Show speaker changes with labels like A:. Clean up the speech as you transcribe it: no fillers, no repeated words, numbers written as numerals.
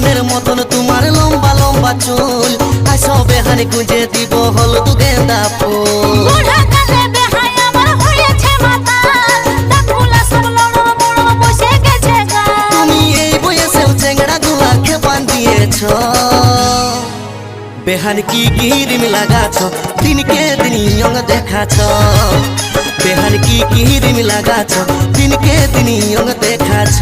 A: হরিণের মতন তোমার লম্বা লম্বা চুল, আসো বেহানি গুঁজে দিব হলুদ গেন্দা ফুল। তুমি এই বয়সেও চেংড়া গুলাকে বান্ধিয়েছ, বেহান কি কিরিম লাগাছ দিনকে দিন ইয়ং দেখাছ, বেহান কি কিরিম লাগাছ দিনকে দিন ইয়ং দেখাছ।